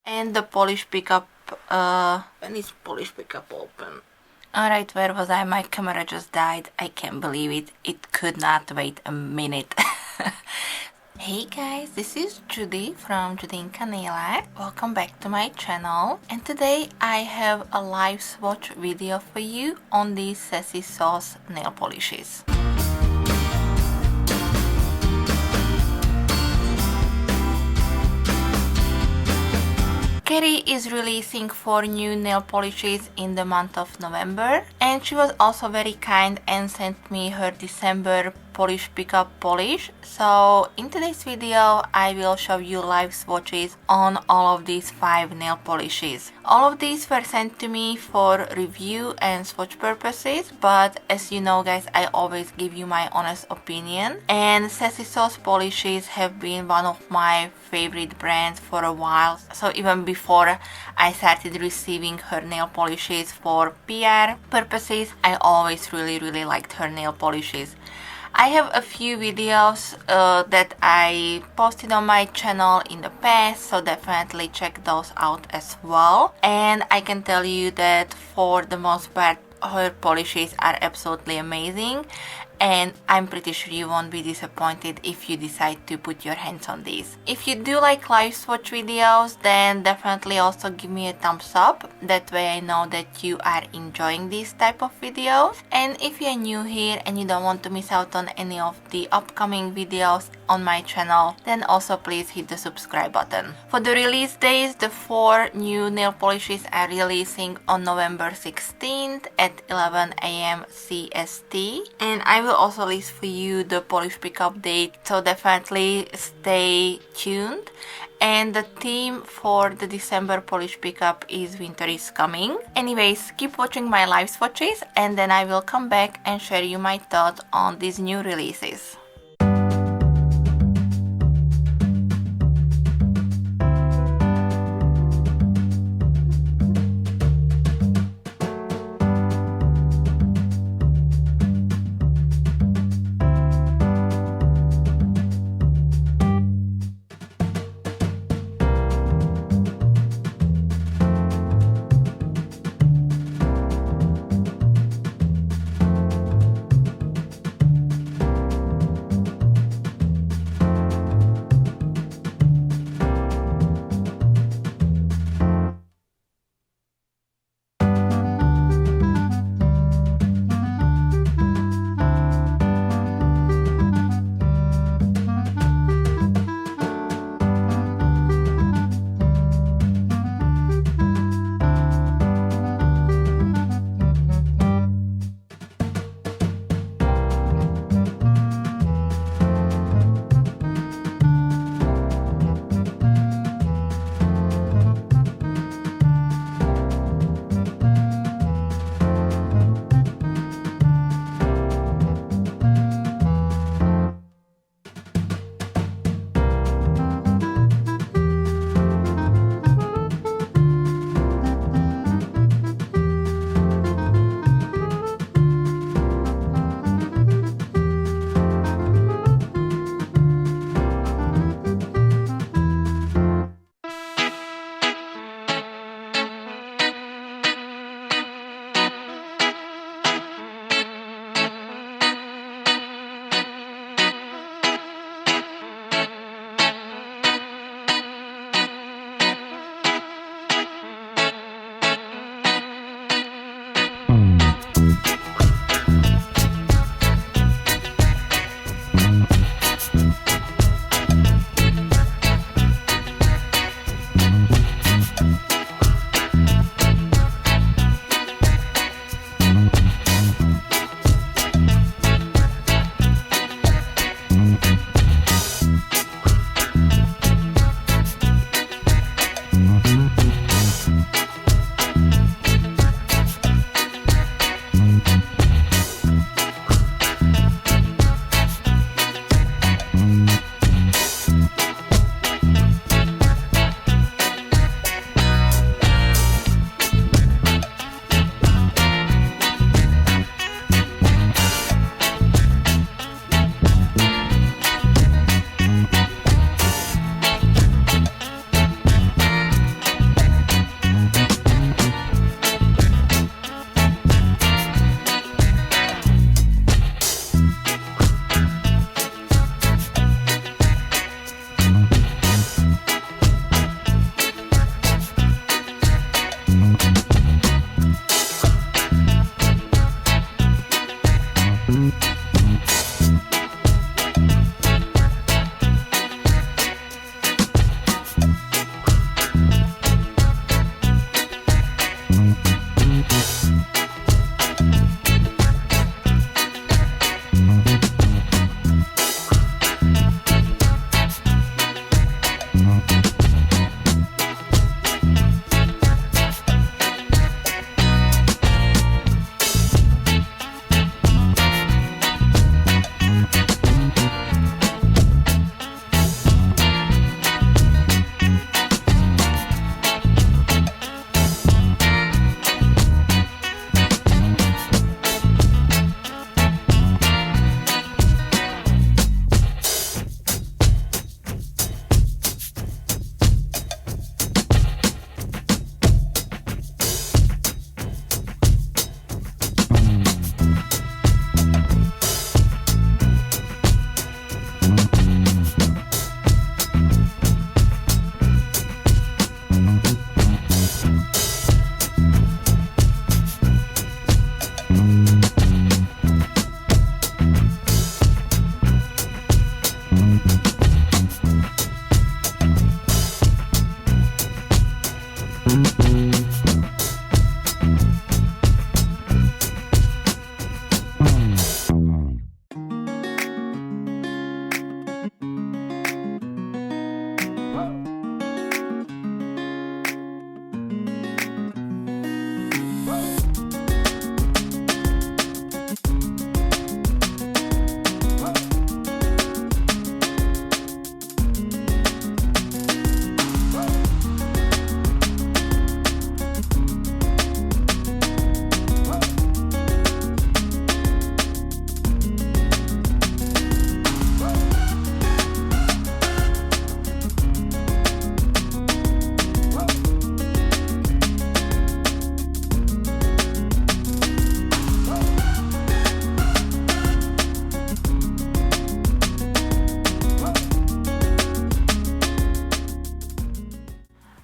And the polish pickup, when is polish pickup open? Alright, where was I? My camera just died. I can't believe it. It could not wait a minute. Hey guys, this is Judy from Judinka Nail Art. Welcome back to my channel. And today I have a live swatch video for you on these Sassy Sauce nail polishes. Carrie is releasing 4 new nail polishes in the month of November, and she was also very kind and sent me her December polish pickup polish. So in today's video I will show you live swatches on all of these 5 nail polishes. All of these were sent to me for review and swatch purposes, but as you know guys, I always give you my honest opinion, and Sassy Sauce polishes have been one of my favorite brands for a while. So even before I started receiving her nail polishes for PR purposes, I always really liked her nail polishes. I have a few videos that I posted on my channel in the past, so definitely check those out as well. And I can tell you that for the most part, her polishes are absolutely amazing, and I'm pretty sure you won't be disappointed if you decide to put your hands on these. If you do like live swatch videos, then definitely also give me a thumbs up. That way I know that you are enjoying these type of videos. And if you're new here and you don't want to miss out on any of the upcoming videos on my channel, then also please hit the subscribe button. For the release days, the 4 new nail polishes are releasing on November 16th at 11 AM CST, and I will also list for you the polish pickup date, so definitely stay tuned. And the theme for the December polish pickup is Winter is Coming. Anyways, keep watching my live swatches and then I will come back and share you my thoughts on these new releases.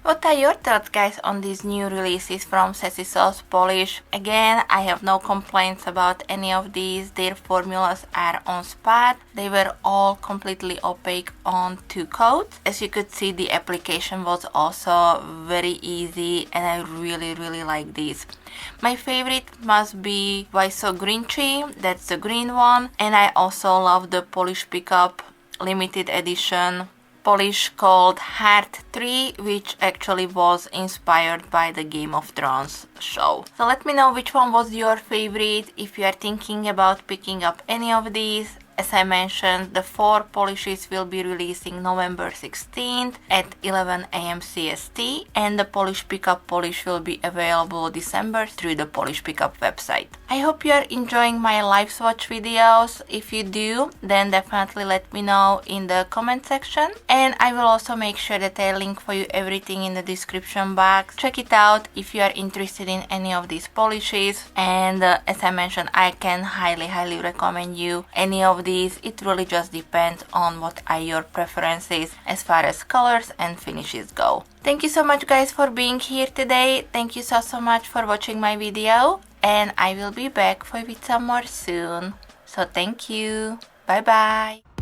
What are your thoughts, guys, on these new releases from Sassy Sauce Polish? Again, I have no complaints about any of these. Their formulas are on spot. They were all completely opaque on 2 coats. As you could see, the application was also very easy and I really like these. My favorite must be Why So Grinchy, that's the green one, and I also love the Polish Pickup limited edition polish called Heart 3, which actually was inspired by the Game of Thrones show. So let me know which one was your favorite. If you are thinking about picking up any of these, as I mentioned, the 4 polishes will be releasing November 16th at 11 AM CST, and the Polish Pickup polish will be available December through the Polish Pickup website. I hope you are enjoying my live swatch videos. If you do, then definitely let me know in the comment section, and I will also make sure that I link for you everything in the description box. Check it out if you are interested in any of these polishes, and as I mentioned, I can highly recommend you any of these. It really just depends on what are your preferences as far as colors and finishes go. Thank you so much, guys, for being here today. Thank you so much for watching my video, and I will be back with some more soon. So thank you. Bye bye.